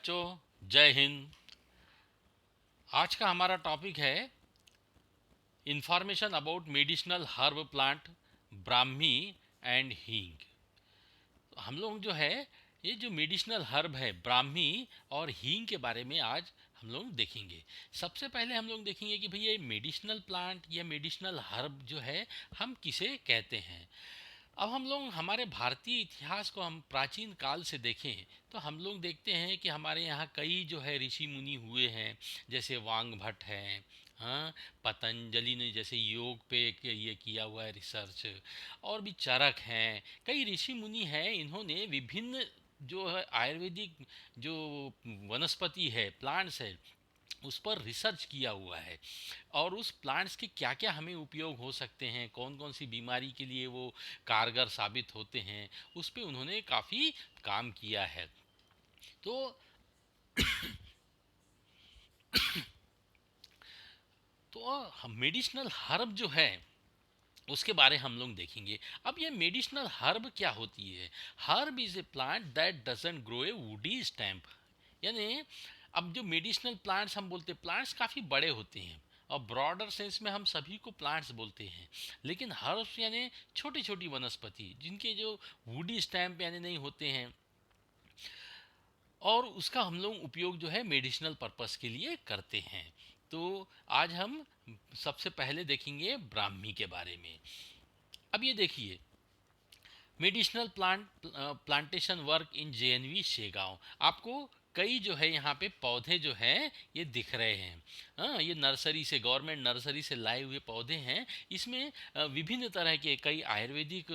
बच्चों, जय हिंद। आज का हमारा टॉपिक है information about medicinal herb plant Brahmi and हींग। हम लोग जो है ये जो मेडिसिनल हर्ब है ब्राह्मी और हींग के बारे में आज हम लोग देखेंगे। सबसे पहले हम लोग देखेंगे कि भैया ये मेडिसिनल प्लांट या मेडिसिनल हर्ब जो है हम किसे कहते हैं। अब हम लोग हमारे भारतीय इतिहास को हम प्राचीन काल से देखें तो हम लोग देखते हैं कि हमारे यहाँ कई जो है ऋषि मुनि हुए हैं। जैसे वांग भट्ट हैं, हाँ, पतंजलि ने जैसे योग पे ये किया हुआ है रिसर्च। और भी चरक हैं, कई ऋषि मुनि हैं, इन्होंने विभिन्न जो है आयुर्वेदिक जो वनस्पति है, प्लांट्स है, उस पर रिसर्च किया हुआ है। और उस प्लांट्स के क्या क्या हमें उपयोग हो सकते हैं, कौन कौन सी बीमारी के लिए वो कारगर साबित होते हैं, उस पे उन्होंने काफ़ी काम किया है। तो हम मेडिसिनल हर्ब जो है उसके बारे हम लोग देखेंगे। अब ये मेडिसिनल हर्ब क्या होती है? Herb is a plant that doesn't grow A woody stamp. यानी अब जो मेडिसिनल प्लांट्स हम बोलते हैं, प्लांट्स काफ़ी बड़े होते हैं और ब्रॉडर सेंस में हम सभी को प्लांट्स बोलते हैं। लेकिन हर्ब्स यानी छोटी छोटी वनस्पति जिनके जो वुडी स्टैम्प यानी नहीं होते हैं, और उसका हम लोग उपयोग जो है मेडिसिनल पर्पस के लिए करते हैं। तो आज हम सबसे पहले देखेंगे ब्राह्मी के बारे में। अब ये देखिए, medicinal plantation work in JNV Shegaon. आपको कई जो है यहाँ पे पौधे जो हैं ये दिख रहे हैं। हाँ, ये नर्सरी से, गवर्नमेंट नर्सरी से लाए हुए पौधे हैं। इसमें विभिन्न तरह के कई आयुर्वेदिक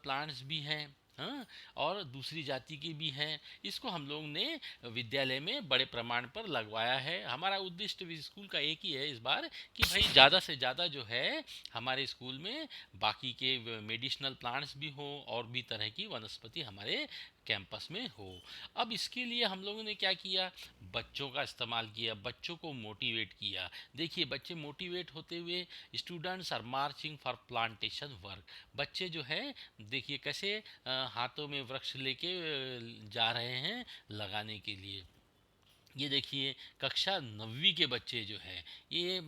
प्लांट्स भी हैं, हाँ, और दूसरी जाति की भी हैं। इसको हम लोग ने विद्यालय में बड़े प्रमाण पर लगवाया है। हमारा उद्देश्य भी स्कूल का एक ही है इस बार कि भाई ज़्यादा से ज़्यादा जो है हमारे स्कूल में बाकी के मेडिसिनल प्लांट्स भी हो और भी तरह की वनस्पति हमारे कैंपस में हो। अब इसके लिए हम लोगों ने क्या किया, बच्चों का इस्तेमाल किया, बच्चों को मोटिवेट किया। देखिए, बच्चे मोटिवेट होते हुए, students are marching for plantation work. बच्चे जो है देखिए कैसे हाथों में वृक्ष लेके जा रहे हैं लगाने के लिए। ये देखिए, कक्षा 9वीं के बच्चे जो हैं ये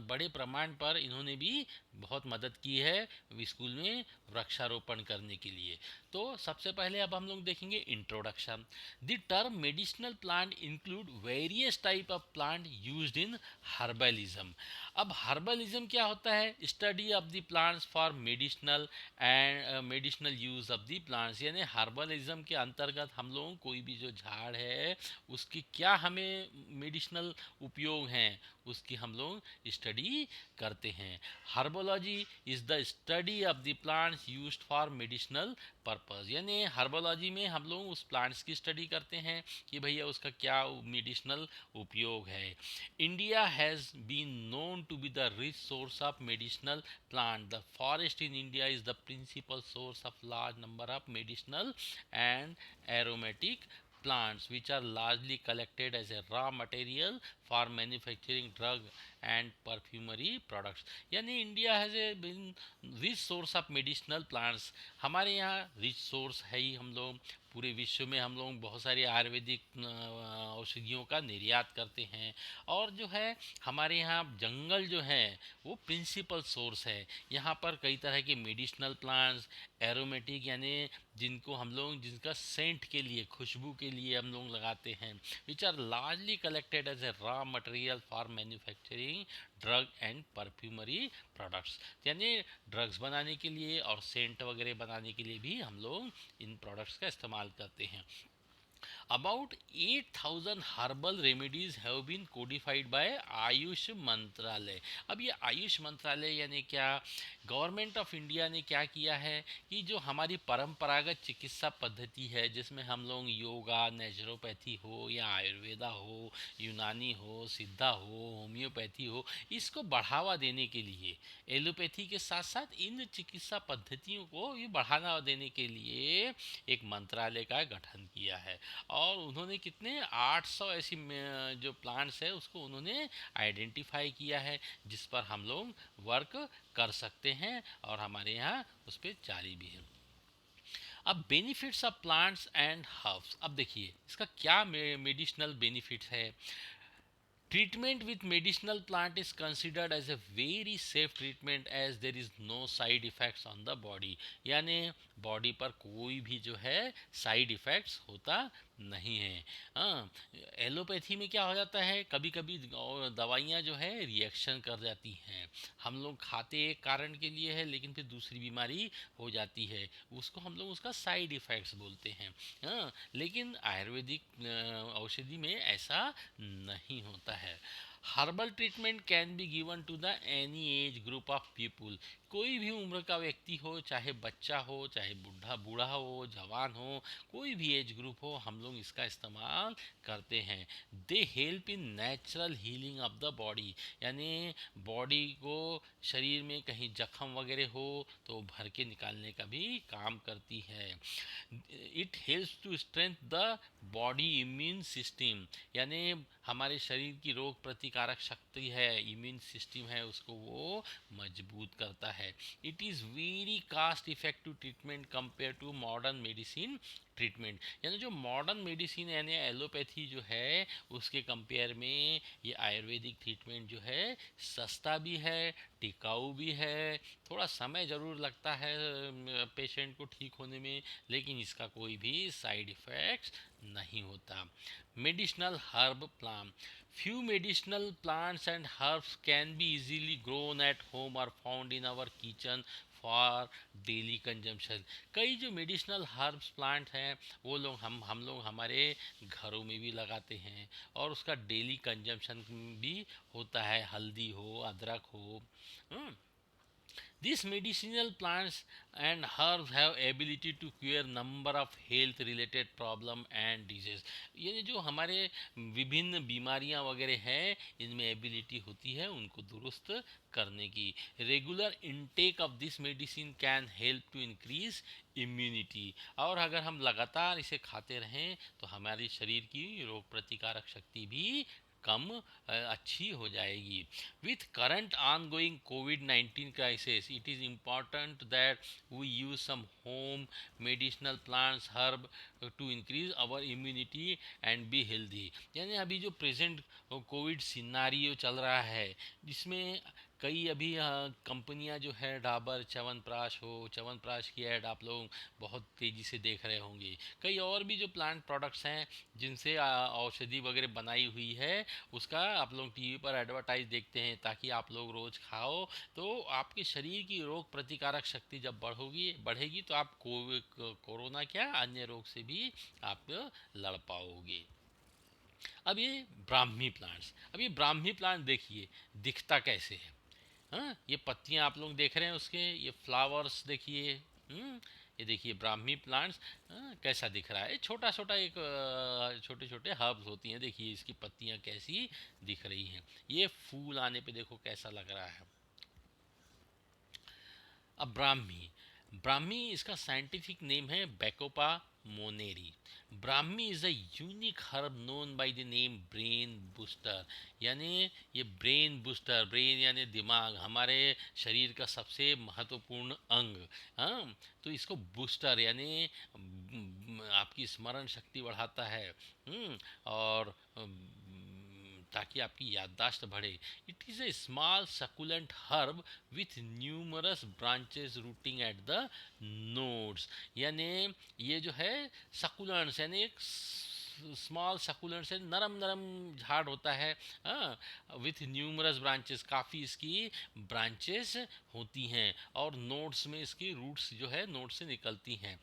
बड़े प्रमाण पर इन्होंने भी बहुत मदद की है स्कूल में वृक्षारोपण करने के लिए। तो सबसे पहले अब हम लोग देखेंगे introduction. The term medicinal plant include various type of plant used in herbalism. अब हर्बलिज्म क्या होता है? Study of the plants for medicinal and medicinal use of the plants. यानी हर्बलिज्म के अंतर्गत हम लोग कोई भी जो झाड़ है उसकी क्या हमें मेडिसिनल उपयोग हैं उसकी हम लोग स्टडी करते हैं। Herbology is the study of the plants used for medicinal purpose. यानी हर्बोलॉजी में हम लोग उस प्लांट्स की स्टडी करते हैं कि भैया उसका क्या मेडिसिनल उपयोग है। India has been known to be the rich source of medicinal plant. The forest in India is the principal source of large number of medicinal and aromatic plants which are largely collected as a raw material for manufacturing drug and perfumery products. यानी India has a been rich source of medicinal plants. हमारे यहाँ rich source है ही। हम लोग पूरे विश्व में हम लोग बहुत सारी आयुर्वेदिक औषधियों का निर्यात करते हैं। और जो है हमारे यहाँ जंगल जो है वो प्रिंसिपल सोर्स है। यहाँ पर कई तरह के मेडिसिनल प्लांट्स, एरोमेटिक यानी जिनको हम लोग जिनका सेंट के लिए, खुशबू के लिए हम लोग लगाते हैं, which are largely collected as a raw material for manufacturing drug and perfumery products. यानी ड्रग्स बनाने के लिए और सेंट वगैरह बनाने के लिए भी हम लोग इन प्रोडक्ट्स का इस्तेमाल करते हैं। About 8,000 herbal remedies have been codified by Ayush मंत्रालय। अब ये आयुष मंत्रालय यानी क्या, गवर्नमेंट ऑफ इंडिया ने क्या किया है कि जो हमारी परंपरागत चिकित्सा पद्धति है जिसमें हम लोग योगा, नेचुरोपैथी हो या आयुर्वेदा हो, यूनानी हो, सिद्धा हो, होम्योपैथी हो, इसको बढ़ावा देने के लिए, एलोपैथी के साथ साथ इन चिकित्सा पद्धतियों को भी बढ़ावा देने के लिए एक मंत्रालय का गठन किया है। और उन्होंने कितने 800 ऐसी जो प्लांट्स है उसको उन्होंने आइडेंटिफाई किया है जिस पर हम लोग वर्क कर सकते हैं और हमारे यहाँ उस पर जारी भी है। अब benefits of plants and herbs, अब देखिए इसका क्या मेडिसिनल बेनिफिट्स है। Treatment with medicinal plant is considered as a very safe treatment as there is no side effects on the body, यानी बॉडी पर कोई भी जो है साइड इफ़ेक्ट्स होता नहीं है। हाँ, एलोपैथी में क्या हो जाता है, कभी कभी दवाइयाँ जो है रिएक्शन कर जाती हैं। हम लोग खाते एक कारण के लिए है लेकिन फिर दूसरी बीमारी हो जाती है, उसको हम लोग उसका साइड इफ़ेक्ट्स बोलते हैं। हाँ, लेकिन आयुर्वेदिक औषधि में ऐसा नहीं होता है। Herbal treatment can be given to the any age group of people, कोई भी उम्र का व्यक्ति हो, चाहे बच्चा हो, चाहे बूढ़ा बूढ़ा हो, जवान हो, कोई भी एज ग्रुप हो, हम लोग इसका इस्तेमाल करते हैं। They help in natural healing of the body, यानी बॉडी को, शरीर में कहीं जख्म वगैरह हो तो भर के निकालने का भी काम करती है। It helps to strength the body immune system, यानी हमारे शरीर की रोग प्रतिकारक शक्ति है, इम्यून सिस्टम है, उसको वो मजबूत करता है। It is very cost effective treatment compare to modern medicine treatment, यानी जो मॉडर्न मेडिसिन यानी एलोपैथी जो है उसके कंपेयर में ये आयुर्वेदिक ट्रीटमेंट जो है सस्ता भी है, टिकाऊ भी है। थोड़ा समय ज़रूर लगता है पेशेंट को ठीक होने में, लेकिन इसका कोई भी साइड इफ़ेक्ट्स नहीं होता। Medicinal herb plant, few medicinal plants and herbs can be easily grown at home or found in our kitchen for daily consumption. कई जो मेडिसिनल हर्ब्स प्लांट हैं वो लोग हम लोग हमारे घरों में भी लगाते हैं और उसका डेली कंजम्पशन भी होता है, हल्दी हो, अदरक हो। These medicinal plants and herbs have ability to cure number of health related problem and disease, यानी जो हमारे विभिन्न बीमारियां वगैरह हैं इनमें एबिलिटी होती है उनको दुरुस्त करने की। Regular intake of this medicine can help to increase immunity, और अगर हम लगातार इसे खाते रहें तो हमारे शरीर की रोग प्रतिकारक शक्ति भी कम अच्छी हो जाएगी। विथ करंट ऑन गोइंग कोविड-19 crisis, it is important that we use some home medicinal plants herb to increase our immunity and be healthy, यानी अभी जो प्रेजेंट कोविड सिनारियो चल रहा है जिसमें कई अभी कंपनियां जो है डाबर च्यवनप्राश हो, च्यवनप्राश की ऐड आप लोग बहुत तेज़ी से देख रहे होंगे। कई और भी जो प्लांट प्रोडक्ट्स हैं जिनसे औषधि वगैरह बनाई हुई है उसका आप लोग टीवी पर एडवर्टाइज देखते हैं ताकि आप लोग रोज़ खाओ, तो आपके शरीर की रोग प्रतिकारक शक्ति जब बढ़ेगी तो आप कोरोना क्या अन्य रोग से भी आप लड़ पाओगे। अब ये ब्राह्मी प्लांट्स, अब ये ब्राह्मी प्लांट देखिए दिखता कैसे है। हाँ, ये पत्तियां आप लोग देख रहे हैं उसके, ये फ्लावर्स देखिए। ये देखिए ब्राह्मी प्लांट्स कैसा दिख रहा है, छोटा छोटा एक छोटे छोटे हर्ब्स होती हैं, देखिए इसकी पत्तियां कैसी दिख रही हैं। ये फूल आने पे देखो कैसा लग रहा है। अब ब्राह्मी, ब्राह्मी इसका साइंटिफिक नेम है Bacopa monnieri. Brahmi is a unique herb known by the name brain booster, यानी ये ब्रेन बूस्टर, ब्रेन यानी दिमाग, हमारे शरीर का सबसे महत्वपूर्ण अंग। हाँ, तो इसको बूस्टर यानी आपकी स्मरण शक्ति बढ़ाता है। और ताकि आपकी याददाश्त बढ़े। It is A small succulent herb with numerous branches routing at the nodes, यानी ये जो है सकुलेंट्स यानी एक स्मॉल सकुलेंट से नरम नरम झाड़ होता है। विथ न्यूमरस ब्रांचेस, काफ़ी इसकी ब्रांचेस होती हैं और नोड्स में इसकी रूट्स जो है नोड से निकलती हैं।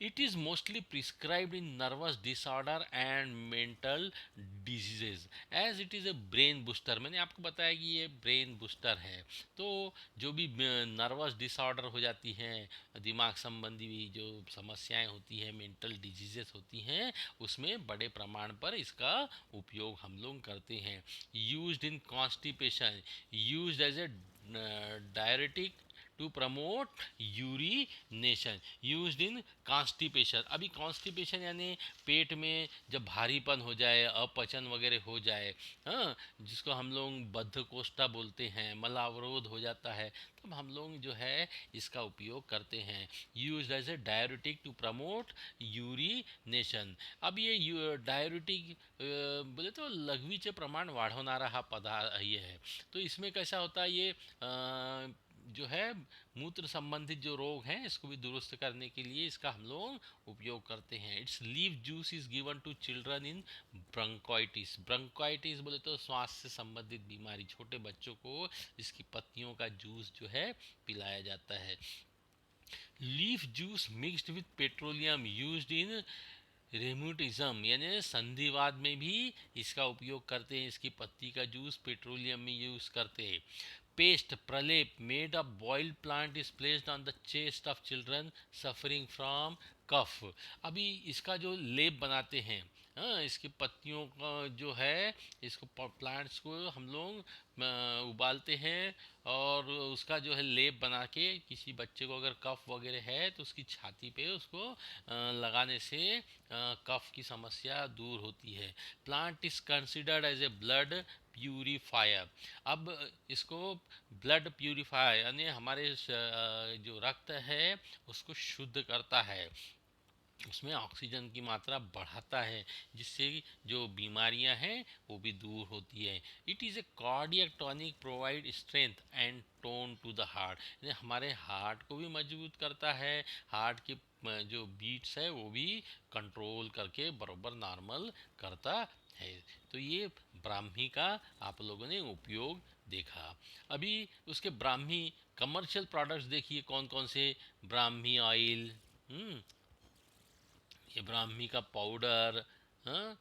It is mostly prescribed in nervous disorder and mental diseases as it is a brain booster. मैंने आपको बताया कि ये ब्रेन बूस्टर है, तो जो भी नर्वस डिसऑर्डर हो जाती हैं, दिमाग संबंधी जो समस्याएं होती हैं, मेंटल डिजीजेस होती हैं, उसमें बड़े प्रमाण पर इसका उपयोग हम लोग करते हैं। Used in constipation, used as a diuretic to promote urination used in constipation. अभी कॉन्स्टिपेशन यानी पेट में जब भारीपन हो जाए, अपचन वगैरह हो जाए, हाँ, जिसको हम लोग बद्धकोष्ठा बोलते हैं, मलावरोध हो जाता है, तब हम लोग जो है इसका उपयोग करते हैं। Use as a diuretic to promote urination. अब ये डायरेटिक बोले तो लघवीचे प्रमाण वाढवणारा हा पदार्थ ये है। तो इसमें कैसा होता है, ये जो है मूत्र संबंधित जो रोग हैं इसको भी दुरुस्त करने के लिए इसका हम लोग उपयोग करते हैं। Its leaf juice is given to children in bronchitis. Bronchitis बोले तो श्वास से संबंधित बीमारी, छोटे बच्चों को इसकी पत्तियों का जूस जो है पिलाया जाता है। Leaf juice mixed with petroleum used in rheumatism, यानी संधिवाद में भी इसका उपयोग करते हैं। इसकी पत्ती का जूस पेट्रोलियम में यूज करते हैं। पेस्ट प्रलेप made of boiled plant is placed on the chest of children suffering from cough. अभी इसका जो लेप बनाते हैं, हाँ, इसकी पत्तियों का जो है, इसको प्लांट्स को हम लोग उबालते हैं और उसका जो है लेप बना के किसी बच्चे को अगर कफ वगैरह है तो उसकी छाती पे उसको लगाने से कफ की समस्या दूर होती है। Plant is considered as a blood purifier. अब इसको ब्लड प्यूरिफायर यानी हमारे जो रक्त है उसको शुद्ध करता है, उसमें ऑक्सीजन की मात्रा बढ़ाता है, जिससे जो बीमारियां हैं वो भी दूर होती है। It is a cardiac tonic provide strength and tone to the heart, यानी हमारे हार्ट को भी मजबूत करता है, हार्ट की जो बीट्स है वो भी कंट्रोल करके बराबर नॉर्मल करता है। तो ये ब्राह्मी का आप लोगों ने उपयोग देखा। अभी उसके ब्राह्मी कमर्शियल प्रोडक्ट्स देखिए कौन कौन से। ब्राह्मी ऑयल, ये ब्राह्मी का पाउडर, हाँ,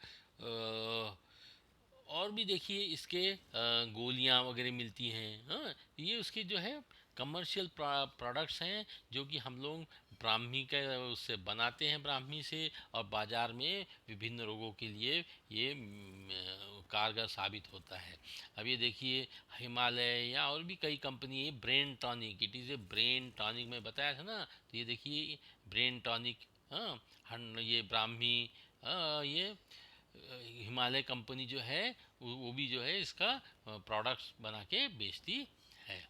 और भी देखिए इसके गोलियां वगैरह मिलती हैं, हाँ, ये उसके जो है कमर्शियल प्रोडक्ट्स हैं जो कि हम लोग ब्राह्मी के उससे बनाते हैं, ब्राह्मी से, और बाज़ार में विभिन्न रोगों के लिए ये कारगर साबित होता है। अब ये देखिए हिमालय या और भी कई कंपनी है। Brain tonic, it is a brain tonic, मैं बताया था ना, तो ये देखिए ब्रेन टॉनिक, हाँ, ये ब्राह्मी, ये हिमालय कंपनी जो है वो भी जो है इसका प्रोडक्ट्स बना के बेचती है।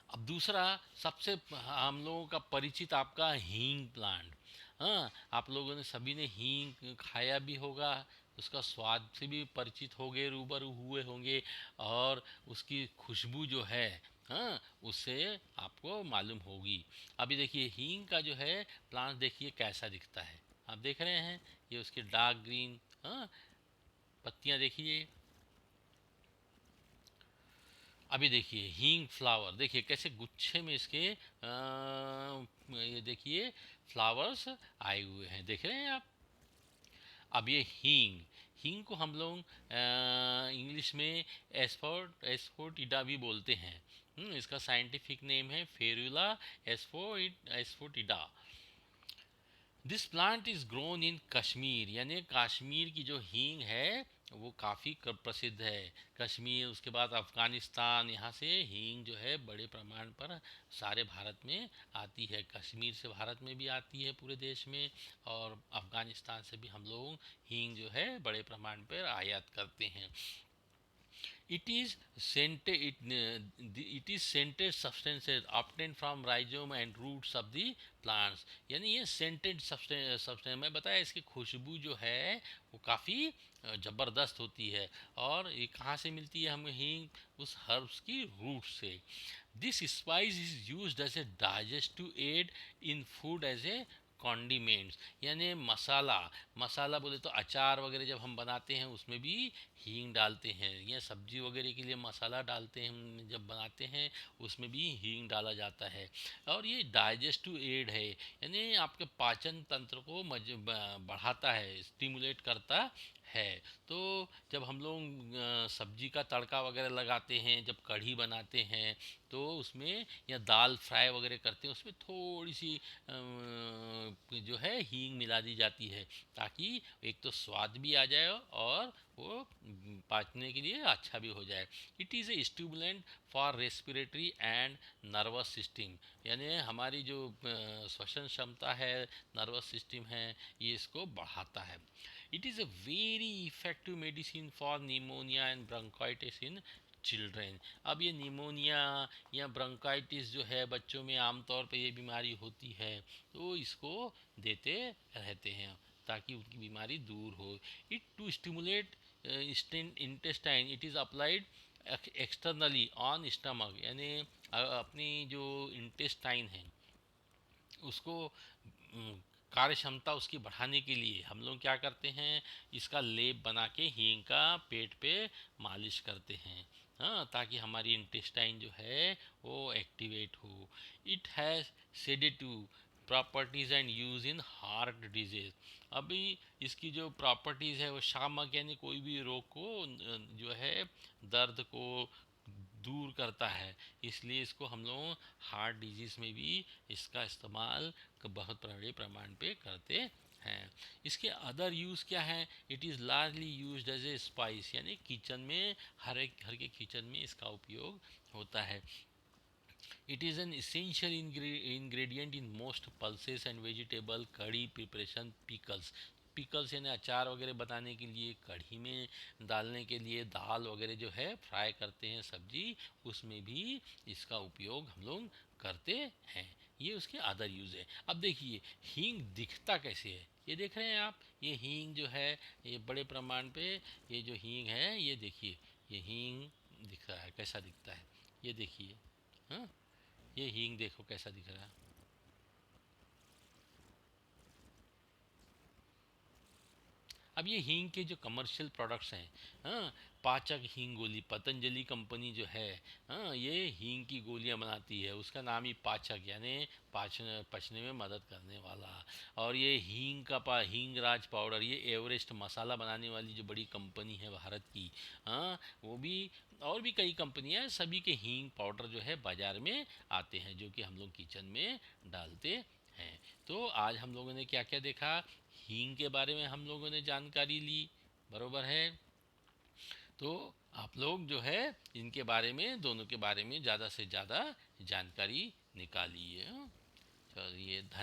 अब दूसरा सबसे हम लोगों का परिचित आपका हींग प्लांट। हाँ, आप लोगों ने सभी ने हींग खाया भी होगा, उसका स्वाद से भी परिचित हो गए, रूबरू हुए होंगे, और उसकी खुशबू जो है, हाँ, उससे आपको मालूम होगी। अभी देखिए हींग का जो है प्लांट देखिए कैसा दिखता है, आप देख रहे हैं, ये उसकी डार्क ग्रीन, हाँ, पत्तियां देखिए। अभी देखिए हींग फ्लावर, देखिए कैसे गुच्छे में इसके ये देखिए फ्लावर्स आए हुए हैं, देख रहे हैं आप। अब ये हींग, हींग को हम लोग इंग्लिश में एस्फोटिडा भी बोलते हैं। इसका साइंटिफिक नेम है Ferula asafoetida. This plant is grown in Kashmir, यानी कश्मीर की जो हींग है वो काफ़ी प्रसिद्ध है। कश्मीर, उसके बाद अफ़गानिस्तान, यहाँ से हींग जो है बड़े प्रमाण पर सारे भारत में आती है। कश्मीर से भारत में भी आती है पूरे देश में, और अफ़गानिस्तान से भी हम लोग हींग जो है बड़े प्रमाण पर आयात करते हैं। It is scented, it is scented substances obtained from rhizome and roots of the plants, यानी ये scented substance मैं बताया, इसकी खुशबू जो है वो काफ़ी ज़बरदस्त होती है, और ये कहाँ से मिलती है हमें हींग, उस हर्ब्स की रूट से। This spice is used as a digestive aid in food as a condiments, यानी मसाला, मसाला बोले तो अचार वगैरह जब हम बनाते हैं उसमें भी हींग डालते हैं, या सब्जी वगैरह के लिए मसाला डालते हैं हम जब बनाते हैं उसमें भी हींग डाला जाता है। और ये डाइजेस्टिव एड है, यानी आपके पाचन तंत्र को बढ़ाता है, स्टिमुलेट करता है। तो जब हम लोग सब्जी का तड़का वगैरह लगाते हैं, जब कढ़ी बनाते हैं, तो उसमें या दाल फ्राई वगैरह करते हैं, उसमें थोड़ी सी जो है हींग मिला दी जाती है, ताकि एक तो स्वाद भी आ जाए और वो पाचने के लिए अच्छा भी हो जाए। It is A stimulant for respiratory and nervous system, यानी हमारी जो श्वसन क्षमता है, नर्वस सिस्टम है, ये इसको बढ़ाता है। It is a very effective medicine for pneumonia and bronchitis in children. अब ये निमोनिया या ब्रोंकाइटिस जो है बच्चों में आमतौर पे ये बीमारी होती है, तो इसको देते रहते हैं ताकि उनकी बीमारी दूर हो। It to stimulate intestine, it is applied externally on stomach, यानी अपनी जो इंटेस्टाइन है उसको कार्य क्षमता उसकी बढ़ाने के लिए हम लोग क्या करते हैं, इसका लेप बना के हींग का पेट पे मालिश करते हैं, हाँ, ताकि हमारी इंटेस्टाइन जो है वो एक्टिवेट हो। It has sedative properties and use in heart disease. अभी इसकी जो प्रॉपर्टीज़ है वो शामक, यानी कोई भी रोग को जो है दर्द को दूर करता है, इसलिए इसको हम लोग हार्ट डिजीज़ में भी इसका इस्तेमाल बहुत बड़े प्रमाण पे करते हैं। इसके अदर यूज़ क्या है, it is largely used as a spice, यानी किचन में हर एक घर के किचन में इसका उपयोग होता है। It is an essential ingredient in most pulses and vegetable कड़ी प्रिपरेशन, पिकल्स, पिकल्स यानी अचार वगैरह बनाने के लिए, कढ़ी में डालने के लिए, दाल वगैरह जो है फ्राई करते हैं सब्जी, उसमें भी इसका उपयोग हम लोग करते हैं। ये उसके अदर यूज़ है। अब देखिए हींग दिखता कैसे है, ये देख रहे हैं आप, ये हींग जो है ये बड़े प्रमाण पे, ये जो हींग है ये देखिए, ये हींग दिख रहा है, कैसा दिखता है ये देखिए, हाँ, ये हींग देखो कैसा दिख रहा है। अब ये हींग के जो कमर्शियल प्रोडक्ट्स हैं, हाँ, पाचक हींग गोली, पतंजलि कंपनी जो है, हाँ, ये हींग की गोलियां बनाती है, उसका नाम ही पाचक, यानी पचने में मदद करने वाला। और ये हींग का हींग राज पाउडर, ये एवरेस्ट मसाला बनाने वाली जो बड़ी कंपनी है भारत की, हाँ, वो भी, और भी कई कंपनियां, सभी के हींग पाउडर जो है बाज़ार में आते हैं, जो कि हम लोग किचन में डालते हैं। तो आज हम लोगों ने क्या क्या देखा, हींग के बारे में हम लोगों ने जानकारी ली, बरोबर है। तो आप लोग जो है इनके बारे में, दोनों के बारे में ज़्यादा से ज़्यादा जानकारी निकालिए। चलिए।